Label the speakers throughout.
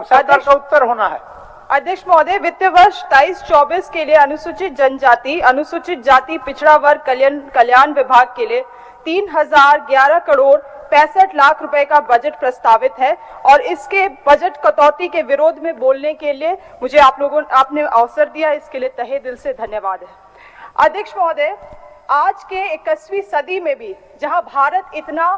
Speaker 1: अब सरकार का उत्तर होना है।
Speaker 2: अध्यक्ष महोदय, वित्तीय वर्ष 23-24 के लिए अनुसूचित जनजाति, अनुसूचित जाति, पिछड़ा वर्ग कल्याण विभाग के लिए 3011 करोड़ 65 लाख रुपए का बजट प्रस्तावित है और इसके बजट कटौती के विरोध में बोलने के लिए मुझे आपने अवसर दिया, इसके लिए तहे दिल से धन्यवाद है। अध्यक्ष महोदय, आज के 21वीं सदी में भी जहां भारत इतना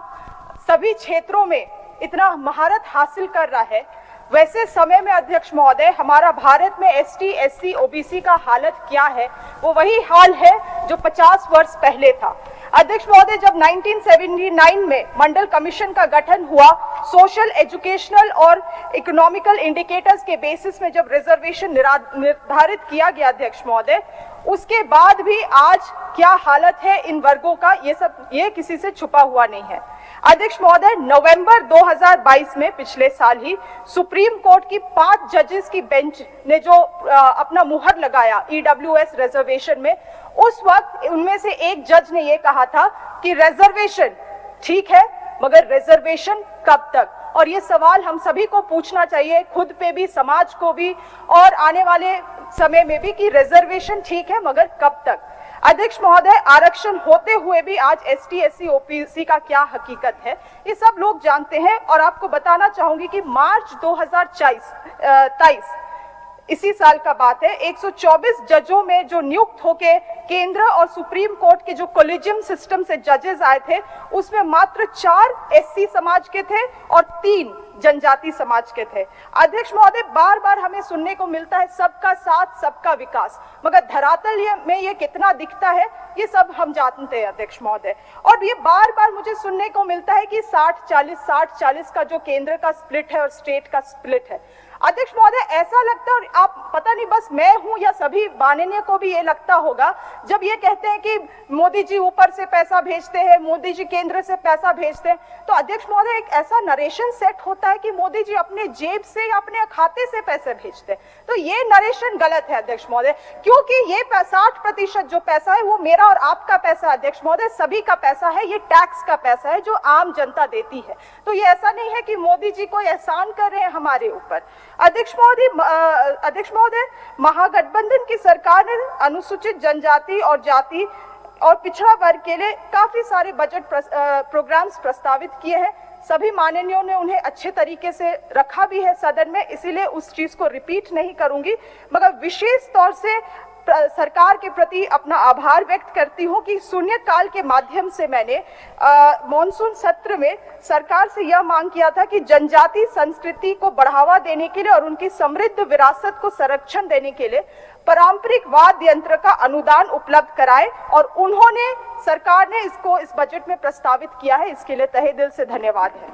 Speaker 2: सभी क्षेत्रों में इतना महारत हासिल कर रहा है, वैसे समय में अध्यक्ष महोदय हमारा भारत में एसटी, एससी, ओबीसी का हालत क्या है? वो वही हाल है जो 50 वर्ष पहले था। अध्यक्ष महोदय, जब 1979 में मंडल कमीशन का गठन हुआ, सोशल, एजुकेशनल और इकोनॉमिकल इंडिकेटर्स के बेसिस में जब रिजर्वेशन निर्धारित किया गया अध्यक्ष महोदय, उसके बाद भी आज क्या हालत है इन वर्गों का, ये किसी से छुपा हुआ नहीं है। अध्यक्ष महोदय, नवंबर 2022 में पिछले साल ही सुप्रीम कोर्ट की 5 जजेस की बेंच ने जो अपना मुहर लगाया ईडब्ल्यूएस रिजर्वेशन में, उस वक्त उनमें से एक जज ने ये कहा था कि रिजर्वेशन ठीक है मगर रिजर्वेशन कब तक? और ये सवाल हम सभी को पूछना चाहिए, खुद पे भी, समाज को भी और आने वाले समय में भी, कि रिजर्वेशन ठीक है मगर कब तक? अध्यक्ष महोदय, आरक्षण होते हुए भी आज एसटी, एससी, ओबीसी का क्या हकीकत है ये सब लोग जानते हैं। और आपको बताना चाहूंगी कि मार्च 2023 इसी साल का बात है, 124 जजों में जो नियुक्त होके केंद्र और सुप्रीम कोर्ट के जो कॉलेजियम सिस्टम से जजेस आए थे, उसमें मात्र 4 एससी समाज के थे और 3 जनजाति समाज के थे। अध्यक्ष महोदय, बार बार हमें सुनने को मिलता है सबका साथ सबका विकास, मगर धरातल में ये कितना दिखता है ये सब हम जानते हैं अध्यक्ष महोदय। और ये बार बार मुझे सुनने को मिलता है कि 60-40 का जो केंद्र का स्प्लिट है और स्टेट का स्प्लिट है। अध्यक्ष महोदय, ऐसा लगता है, और आप पता नहीं बस मैं हूं या सभी माननीय को भी ये लगता होगा, जब ये कहते हैं कि मोदी जी ऊपर से पैसा भेजते हैं, मोदी जी केंद्र से पैसा भेजते हैं, तो अध्यक्ष महोदय एक ऐसा नरेशन सेट होता है कि मोदी जी अपने जेब से या अपने खाते से पैसे भेजते हैं। तो ये नरेशन गलत है अध्यक्ष महोदय, क्योंकि ये 60% जो पैसा है वो मेरा और आपका पैसा अध्यक्ष महोदय, सभी का पैसा है, ये टैक्स का पैसा है जो आम जनता देती है। तो ये ऐसा नहीं है कि मोदी जी कोई एहसान कर रहे हैं हमारे ऊपर। अध्यक्ष महोदय, महागठबंधन की सरकार ने अनुसूचित जनजाति और जाति और पिछड़ा वर्ग के लिए काफी सारे बजट प्रोग्राम्स प्रस्तावित किए हैं। सभी माननीयों ने उन्हें अच्छे तरीके से रखा भी है सदन में, इसीलिए उस चीज को रिपीट नहीं करूंगी, मगर विशेष तौर से सरकार के प्रति अपना आभार व्यक्त करती हूं कि शून्यकाल के माध्यम से मैंने मॉनसून सत्र में सरकार से यह मांग किया था कि जनजाति संस्कृति को बढ़ावा देने के लिए और उनकी समृद्ध विरासत को संरक्षण देने के लिए पारंपरिक वाद्य यंत्र का अनुदान उपलब्ध कराए, और उन्होंने, सरकार ने इसको इस बजट में प्रस्तावित किया है, इसके लिए तहे दिल से धन्यवाद है।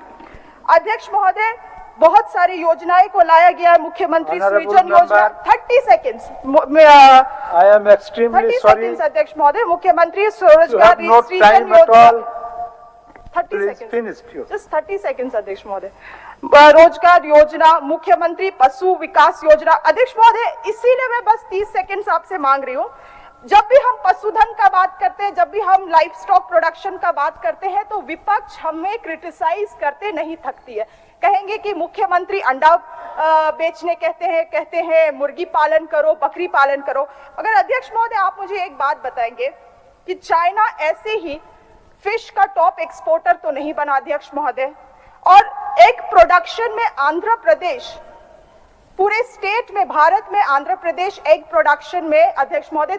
Speaker 2: अध्यक्ष महोदय, बहुत सारी योजनाएं को लाया गया है, मुख्यमंत्री सृजन योजना। 30 seconds
Speaker 1: I am extremely sorry
Speaker 2: अध्यक्ष महोदय, मुख्यमंत्री स्वरोजगार सृजन योजना 30 सेकंड्स अध्यक्ष महोदय, रोजगार योजना, मुख्यमंत्री पशु विकास योजना। अध्यक्ष महोदय, इसीलिए मैं बस 30 सेकंड्स आपसे मांग रही हूँ। जब भी हम पशुधन का बात करते हैं, जब भी हम लाइफ स्टॉक प्रोडक्शन का बात करते हैं, तो विपक्ष हमें क्रिटिसाइज करते नहीं थकती है। कहेंगे कि मुख्यमंत्री अंडा बेचने कहते हैं मुर्गी पालन करो, बकरी पालन करो। मगर अध्यक्ष महोदय, आप मुझे एक बात बताएंगे कि चाइना ऐसे ही फिश का टॉप एक्सपोर्टर तो नहीं बना अध्यक्ष महोदय, और एग प्रोडक्शन में आंध्र प्रदेश, पूरे स्टेट में भारत में आंध्र प्रदेश एग प्रोडक्शन में अध्यक्ष महोदय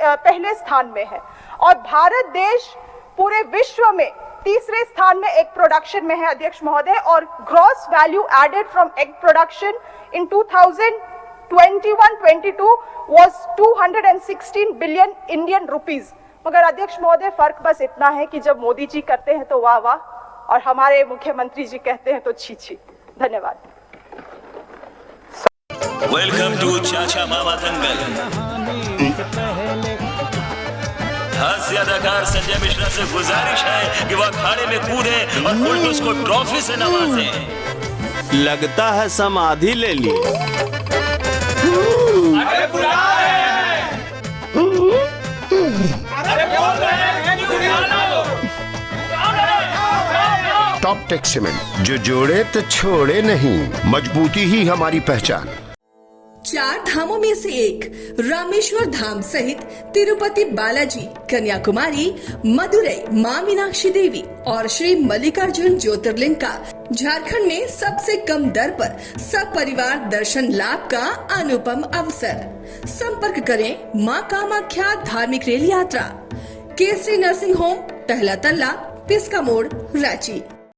Speaker 2: पहले स्थान में है, और भारत देश पूरे विश्व में तीसरे स्थान में एग प्रोडक्शन में है अध्यक्ष महोदय। और gross value added from egg production in 2021-22 was 216 billion Indian rupees. मगर अध्यक्ष महोदय, फर्क बस इतना है कि जब मोदी जी करते हैं तो वाह वाह, और हमारे मुख्यमंत्री जी कहते हैं तो छी छी। धन्यवाद।
Speaker 3: वेलकम टू चाचा मामा दंगल। हास्य अदाकार संजय मिश्रा से गुजारिश है कि वह अखाड़े में कूदे और फुलटूस को ट्रॉफी से नवाजे।
Speaker 4: लगता है समाधि ले ली।
Speaker 5: अरे बुला रहे हैं। अरे बोल रहे हैं कि बुलाना हो।
Speaker 6: टॉप टेक सीमेंट, जो जोड़े तो छोड़े नहीं, मजबूती ही हमारी पहचान।
Speaker 7: 4 धामों में से एक रामेश्वर धाम सहित तिरुपति बालाजी, कन्याकुमारी, मदुरई, मां मीनाक्षी देवी और श्री मल्लिकार्जुन ज्योतिर्लिंग का झारखंड में सबसे कम दर पर सब परिवार दर्शन लाभ का अनुपम अवसर। संपर्क करें मां कामाख्या धार्मिक रेल यात्रा, केसरी नर्सिंग होम, पहला तल्ला, पिस्का मोड़, रांची।